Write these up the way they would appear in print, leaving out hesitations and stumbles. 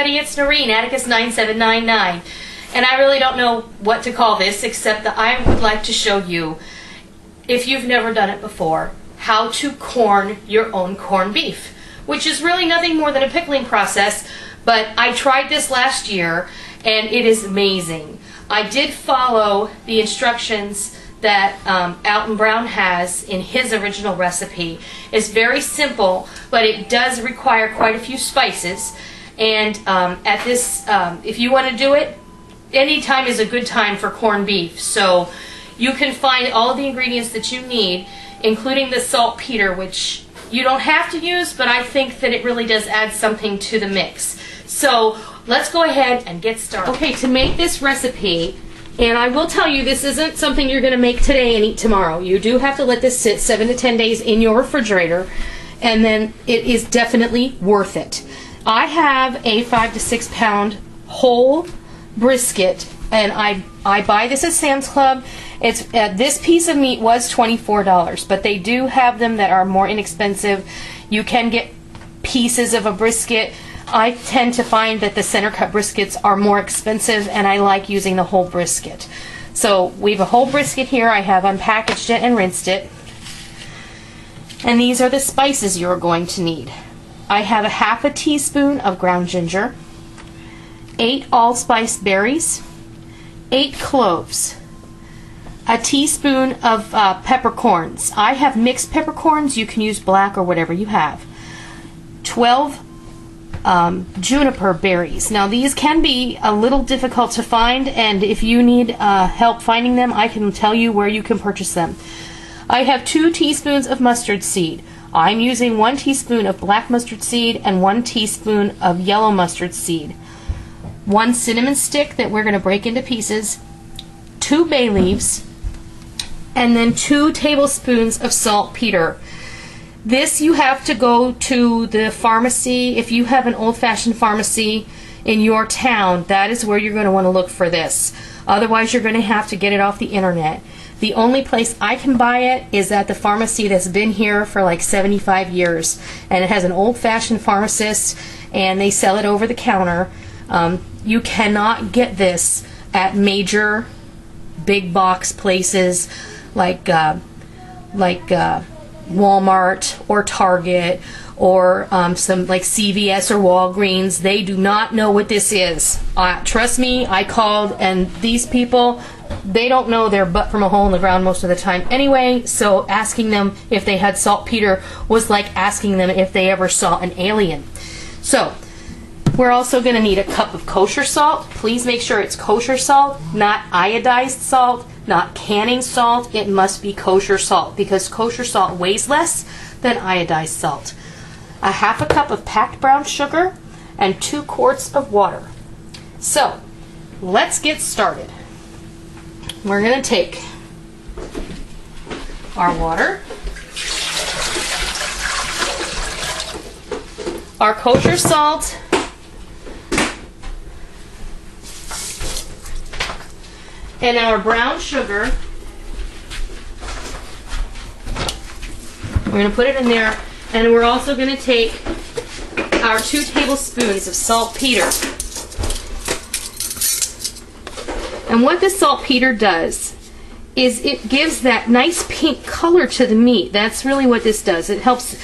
everybody, it's Noreen, Atticus9799, and I really don't know what to call this except that I would like to show you, if you've never done it before, how to corn your own corned beef, which is really nothing more than a pickling process, but I tried this last year and it is amazing. I did follow the instructions that Alton Brown has in his original recipe. It's very simple, but it does require quite a few spices. And at this, if you want to do it, any time is a good time for corned beef. So you can find all of the ingredients that you need, including the saltpeter, which you don't have to use, but I think that it really does add something to the mix. So let's go ahead and get started. Okay, to make this recipe, and I will tell you, this isn't something you're going to make today and eat tomorrow. You do have to let this sit 7 to 10 days in your refrigerator, and then it is definitely worth it. I have a 5 to 6 pound whole brisket, and I buy this at Sam's Club. It's this piece of meat was $24, but they do have them that are more inexpensive. You can get pieces of a brisket. I tend to find that the center cut briskets are more expensive, and I like using the whole brisket. So we have a whole brisket here. I have unpackaged it and rinsed it. And these are the spices you're going to need. I have a half a teaspoon of ground ginger, 8 allspice berries, 8 cloves, a teaspoon of peppercorns. I have mixed peppercorns. You can use black or whatever you have. 12 juniper berries. Now these can be a little difficult to find, and if you need help finding them, I can tell you where you can purchase them. I have 2 teaspoons of mustard seed. I'm using 1 teaspoon of black mustard seed and 1 teaspoon of yellow mustard seed. 1 cinnamon stick that we're going to break into pieces, 2 bay leaves, and then 2 tablespoons of saltpeter. This you have to go to the pharmacy. If you have an old-fashioned pharmacy in your town, that is where you're going to want to look for this. Otherwise, you're going to have to get it off the internet. The only place I can buy it is at the pharmacy that's been here for like 75 years. And it has an old-fashioned pharmacist, and they sell it over the counter. You cannot get this at major big box places like Walmart or Target or some like CVS or Walgreens. They do not know what this is. Trust me, I called, and these people, they don't know their butt from a hole in the ground most of the time anyway, so asking them if they had saltpeter was like asking them if they ever saw an alien. So we're also going to need a cup of kosher salt. Please make sure it's kosher salt, not iodized salt, not canning salt. It must be kosher salt because kosher salt weighs less than iodized salt. A half a cup of packed brown sugar and 2 quarts of water. So let's get started. We're going to take our water, our kosher salt, and our brown sugar. We're going to put it in there, and we're also going to take our 2 tablespoons of saltpeter. And what the saltpeter does is it gives that nice pink color to the meat. That's really what this does. It helps.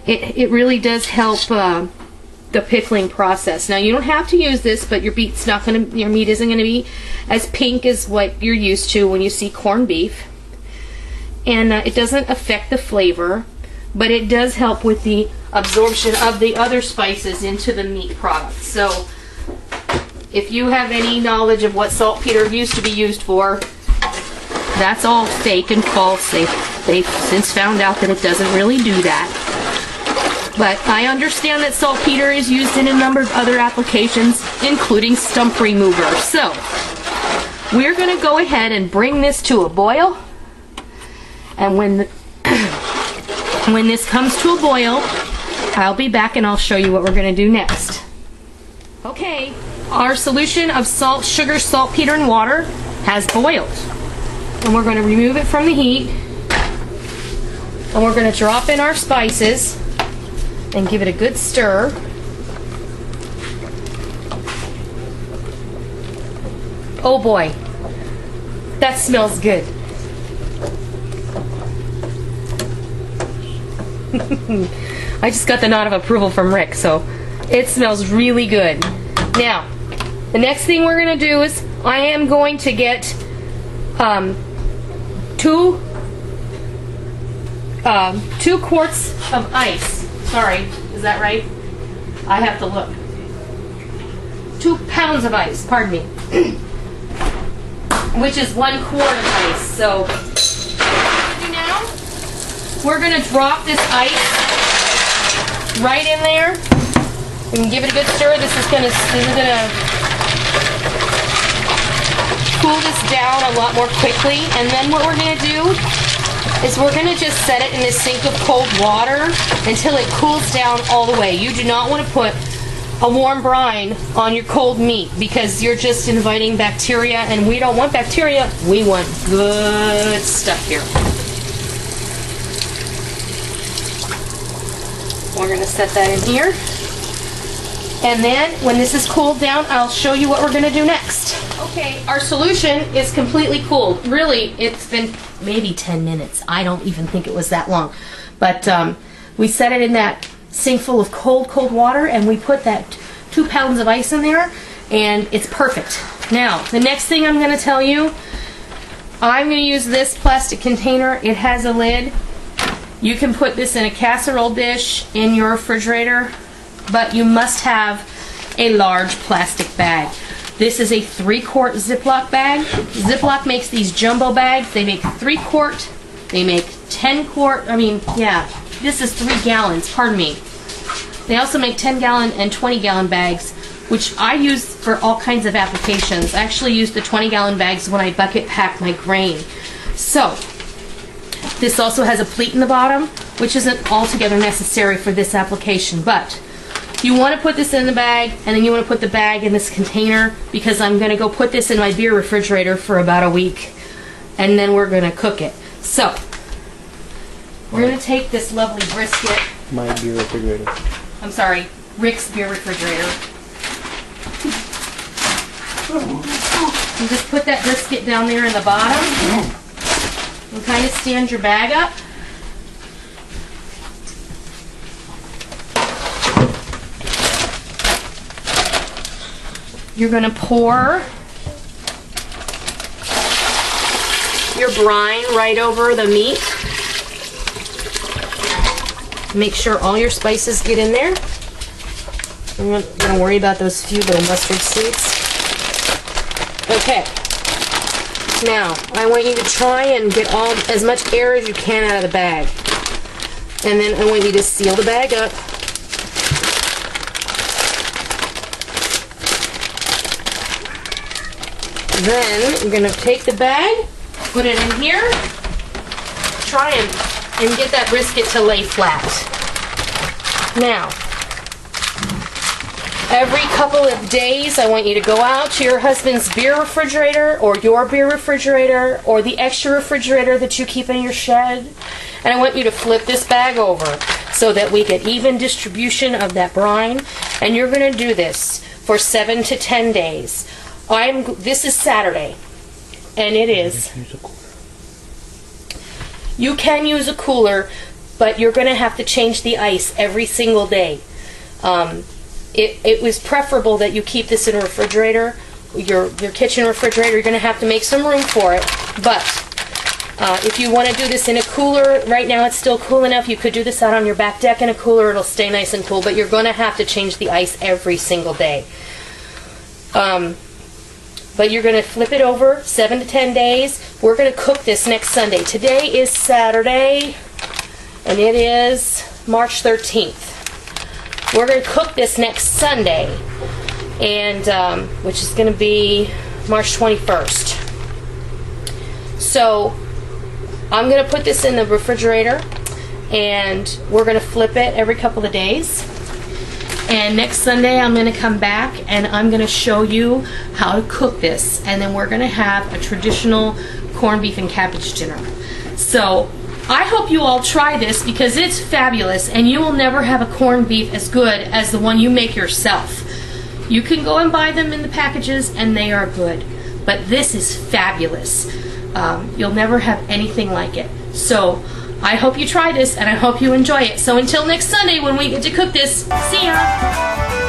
It really does help the pickling process. Now you don't have to use this, but your meat isn't going to be as pink as what you're used to when you see corned beef, and it doesn't affect the flavor, but it does help with the absorption of the other spices into the meat product. So if you have any knowledge of what saltpeter used to be used for, that's all fake and false. They've since found out that it doesn't really do that. But I understand that saltpeter is used in a number of other applications, including stump remover. So we're going to go ahead and bring this to a boil. And when this comes to a boil, I'll be back and I'll show you what we're going to do next. Okay, our solution of salt, sugar, saltpeter, and water has boiled. And we're going to remove it from the heat. And we're going to drop in our spices and give it a good stir. Oh boy, that smells good. I just got the nod of approval from Rick, so it smells really good. Now, the next thing we're going to do is I am going to get 2 quarts of ice. Sorry, is that right? I have to look. 2 pounds of ice, pardon me. Which is 1 quart of ice. So, now we're going to drop this ice right in there. We can give it a good stir. This is gonna cool this down a lot more quickly. And then what we're gonna do is we're gonna just set it in this sink of cold water until it cools down all the way. You do not want to put a warm brine on your cold meat because you're just inviting bacteria, and we don't want bacteria. We want good stuff here. We're gonna set that in here. And then, when this is cooled down, I'll show you what we're going to do next. Okay, our solution is completely cooled. Really, it's been maybe 10 minutes. I don't even think it was that long. But we set it in that sink full of cold, cold water, and we put that 2 pounds of ice in there, and it's perfect. Now, the next thing I'm going to tell you, I'm going to use this plastic container. It has a lid. You can put this in a casserole dish in your refrigerator, but you must have a large plastic bag. This is a 3-quart Ziploc bag. Ziploc makes these jumbo bags. They make 3-quart, they make 10-quart, this is 3 gallons, pardon me. They also make 10-gallon and 20-gallon bags, which I use for all kinds of applications. I actually use the 20-gallon bags when I bucket pack my grain. So, this also has a pleat in the bottom, which isn't altogether necessary for this application, but you want to put this in the bag, and then you want to put the bag in this container, because I'm going to go put this in my beer refrigerator for about a week, and then we're going to cook it. So, we're going to take this lovely brisket. My beer refrigerator. I'm sorry, Rick's beer refrigerator. You just put that brisket down there in the bottom, and kind of stand your bag up. You're going to pour your brine right over the meat. Make sure all your spices get in there. I'm not going to worry about those few little mustard seeds. Okay. Now, I want you to try and get as much air as you can out of the bag. And then I want you to seal the bag up. Then you're going to take the bag, put it in here, try and get that brisket to lay flat. Now, every couple of days I want you to go out to your husband's beer refrigerator or your beer refrigerator or the extra refrigerator that you keep in your shed, and I want you to flip this bag over so that we get even distribution of that brine, and you're going to do this for 7 to 10 days. This is Saturday, and it is. You can use a cooler, but you're going to have to change the ice every single day. It was preferable that you keep this in a refrigerator, your kitchen refrigerator. You're going to have to make some room for it, but if you want to do this in a cooler, right now it's still cool enough. You could do this out on your back deck in a cooler. It'll stay nice and cool, but you're going to have to change the ice every single day. But you're going to flip it over 7 to 10 days. We're going to cook this next Sunday. Today is Saturday, and it is March 13th. We're going to cook this next Sunday, and which is going to be March 21st. So I'm going to put this in the refrigerator, and we're going to flip it every couple of days. And next Sunday I'm going to come back and I'm going to show you how to cook this, and then we're going to have a traditional corned beef and cabbage dinner. So I hope you all try this, because it's fabulous, and you will never have a corned beef as good as the one you make yourself. You can go and buy them in the packages and they are good, but this is fabulous. You'll never have anything like it. So I hope you try this, and I hope you enjoy it. So until next Sunday when we get to cook this, see ya!